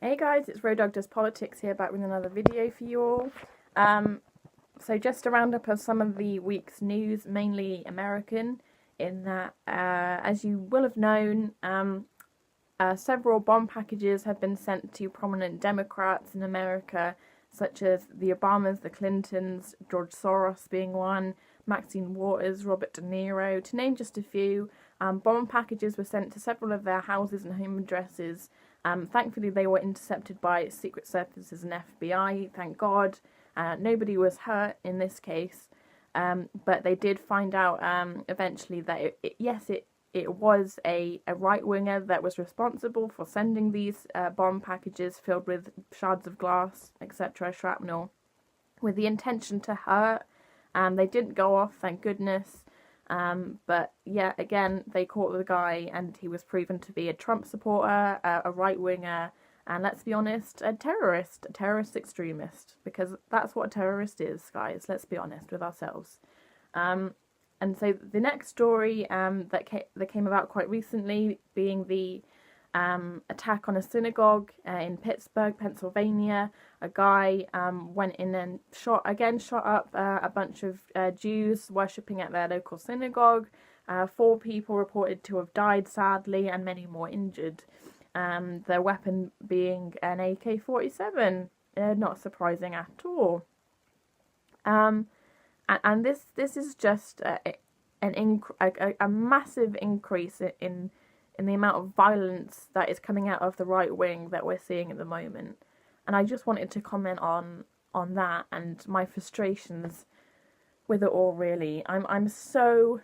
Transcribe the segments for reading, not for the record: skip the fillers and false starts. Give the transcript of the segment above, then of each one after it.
Hey guys, it's Road Dog Does Politics here, back with another video for you all. So just a roundup of some of the week's news, mainly American, in that, as you will have known, several bomb packages have been sent to prominent Democrats in America, such as the Obamas, the Clintons, George Soros being one, Maxine Waters, Robert De Niro, to name just a few. Bomb packages were sent to several of their houses and home addresses. Thankfully, they were intercepted by Secret Services and FBI, thank God. Nobody was hurt in this case, but they did find out eventually that it was a right-winger that was responsible for sending these bomb packages filled with shards of glass, etc., shrapnel, with the intention to hurt. They didn't go off, thank goodness. But yeah, again, they caught the guy and he was proven to be a Trump supporter, a right-winger, and let's be honest, a terrorist extremist, because that's what a terrorist is, guys. Let's be honest with ourselves. And so the next story that came about quite recently, being the attack on a synagogue in Pittsburgh, Pennsylvania. A guy went in and shot up a bunch of Jews worshipping at their local synagogue. 4 people reported to have died, sadly, and many more injured. Their weapon being an AK-47, not surprising at all. And this is just a massive increase in the amount of violence that is coming out of the right wing that we're seeing at the moment. And I just wanted to comment on that and my frustrations with it all, really. I'm so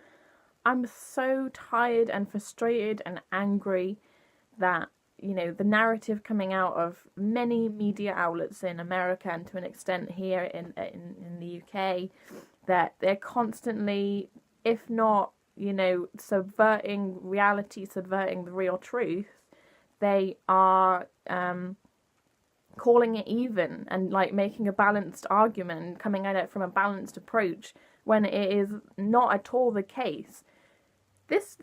tired and frustrated and angry that, you know, the narrative coming out of many media outlets in America and to an extent here in the UK, that they're constantly, if not, you know, subverting reality, subverting the real truth, they are calling it even and like making a balanced argument, coming at it from a balanced approach, when it is not at all the case. This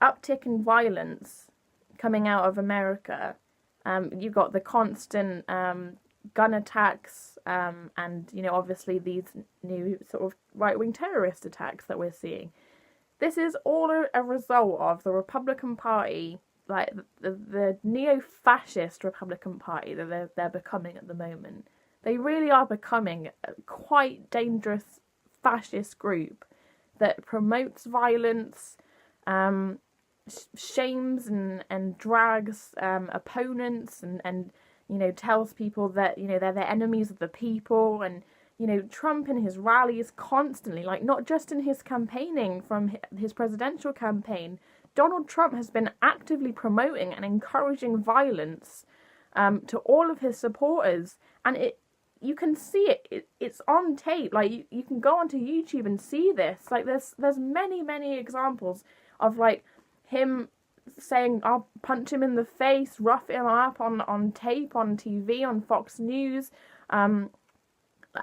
uptick in violence coming out of America, you've got the constant gun attacks, and, you know, obviously these new sort of right-wing terrorist attacks that we're seeing. This is all a result of the Republican Party, like the neo-fascist Republican Party that they're becoming at the moment. They really are becoming a quite dangerous fascist group that promotes violence, shames and drags opponents, and you know, tells people that, you know, they're the enemies of the people. And, you know, Trump in his rallies constantly, like not just in his campaigning from his presidential campaign, Donald Trump has been actively promoting and encouraging violence to all of his supporters. And you can see it's on tape. Like you can go onto YouTube and see this. Like there's many examples of like him saying, I'll punch him in the face, rough him up on tape, on TV, on Fox News,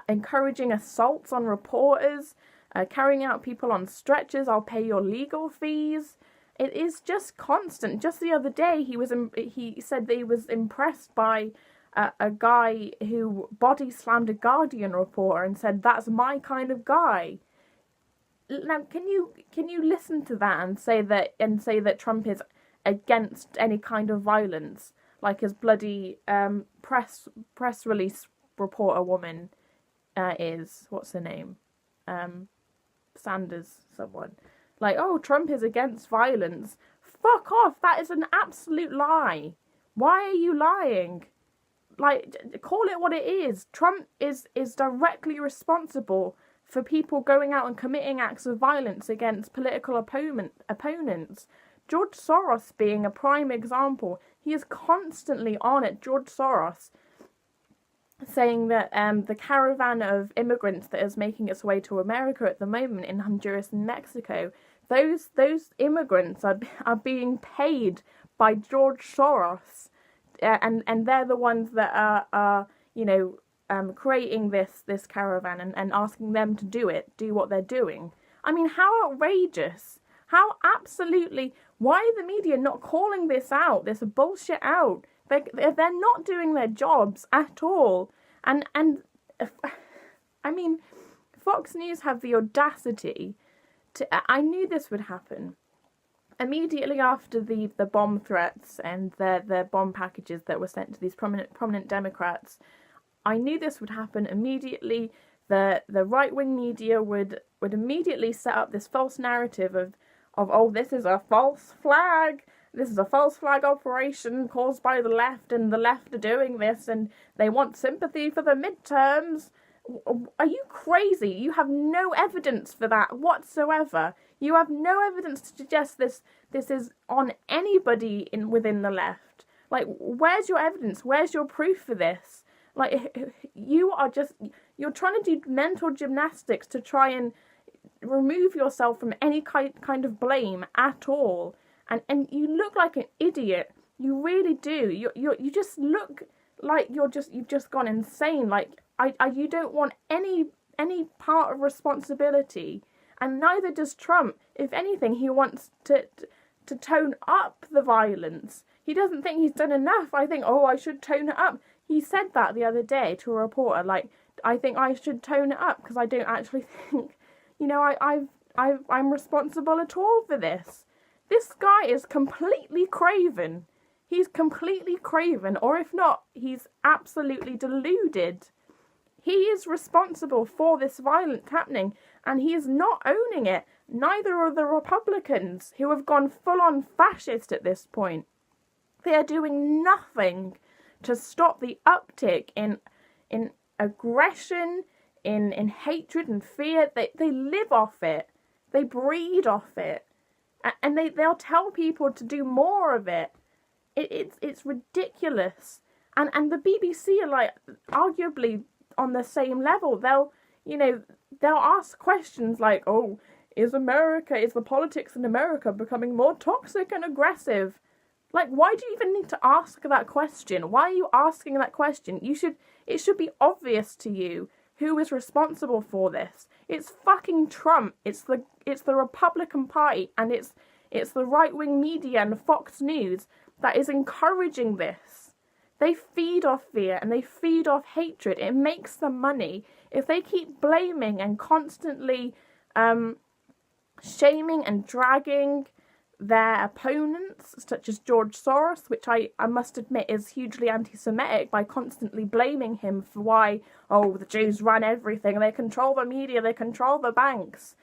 encouraging assaults on reporters, carrying out people on stretchers, I'll pay your legal fees. It is just constant. Just the other day, he said that he was impressed by a guy who body slammed a Guardian reporter and said, that's my kind of guy. Now, can you listen to that and say that Trump is against any kind of violence, like his bloody press release reporter woman is, what's her name, Sanders someone, like, oh, Trump is against violence. Fuck off! That is an absolute lie. Why are you lying? Like, call it what it is. Trump is directly responsible for people going out and committing acts of violence against political opponents. George Soros being a prime example. He is constantly on it. George Soros saying that the caravan of immigrants that is making its way to America at the moment in Honduras and Mexico, those immigrants are being paid by George Soros, and they're the ones that are you know, creating this caravan and asking them to do what they're doing. I mean, how outrageous! How absolutely... Why are the media not calling this bullshit out? They're not doing their jobs at all. And I mean, Fox News have the audacity to... I knew this would happen. Immediately after the bomb threats and the bomb packages that were sent to these prominent Democrats, I knew this would happen immediately. The right-wing media would immediately set up this false narrative of oh, this is a false flag. This is a false flag operation caused by the left, and the left are doing this, and they want sympathy for the midterms. Are you crazy? You have no evidence for that whatsoever. You have no evidence to suggest this is on anybody within the left. Like, where's your evidence? Where's your proof for this? Like, you're trying to do mental gymnastics to try and remove yourself from any kind of blame at all. And you look like an idiot. You really do. You just look like you've just gone insane. Like, you don't want any part of responsibility, and neither does Trump. If anything, he wants to tone up the violence. He doesn't think he's done enough. I think, I should tone it up. He said that the other day to a reporter. Like, I think I should tone it up because I don't actually think, I'm responsible at all for this. This guy is completely craven. He's completely craven, or if not, he's absolutely deluded. He is responsible for this violence happening, and he is not owning it. Neither are the Republicans, who have gone full-on fascist at this point. They are doing nothing to stop the uptick in aggression, in hatred and fear. They live off it. They breed off it. And they'll tell people to do more of it. It's ridiculous. And the BBC are, like, arguably on the same level. They'll ask questions like, is the politics in America becoming more toxic and aggressive? Like, why do you even need to ask that question? Why are you asking that question? It should be obvious to you who is responsible for this. It's fucking Trump. It's the Republican Party, and it's the right-wing media and Fox News that is encouraging this. They feed off fear and they feed off hatred. It makes them money. If they keep blaming and constantly shaming and dragging their opponents, such as George Soros, which I must admit is hugely anti-Semitic, by constantly blaming him for why, the Jews run everything, they control the media, they control the banks.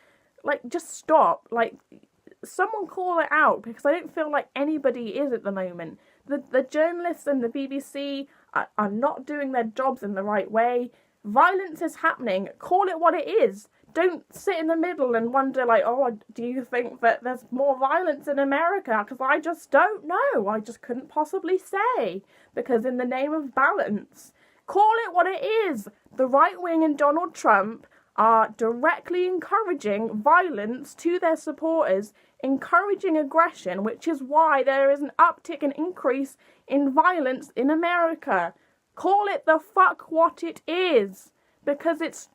Like, just stop. Like, someone call it out, because I don't feel like anybody is at the moment. The journalists and the BBC are not doing their jobs in the right way. Violence is happening. Call it what it is. Don't sit in the middle and wonder, like, do you think that there's more violence in America? Because I just don't know. I just couldn't possibly say. Because in the name of balance, call it what it is. The right wing and Donald Trump are directly encouraging violence to their supporters, encouraging aggression, which is why there is an uptick and increase in violence in America. Call it the fuck what it is. Because it's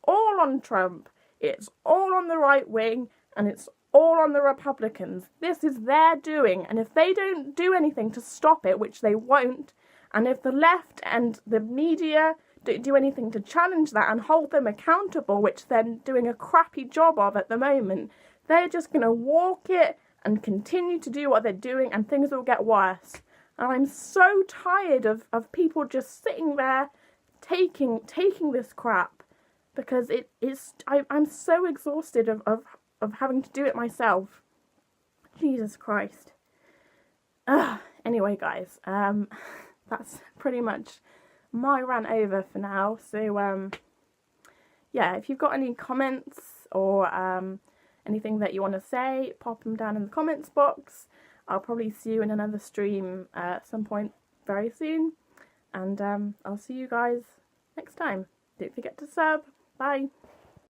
all on Trump, it's all on the right wing, and it's all on the Republicans. This is their doing, and if they don't do anything to stop it, which they won't, and if the left and the media don't do anything to challenge that and hold them accountable, which they're doing a crappy job of at the moment, they're just going to walk it and continue to do what they're doing, and things will get worse. And I'm so tired of people just sitting there taking this crap, because I'm so exhausted of having to do it myself. Jesus Christ. Anyway, guys, that's pretty much my rant over for now. So yeah, if you've got any comments or anything that you want to say, pop them down in the comments box. I'll probably see you in another stream at some point very soon, and I'll see you guys next time. Don't forget to sub. Bye.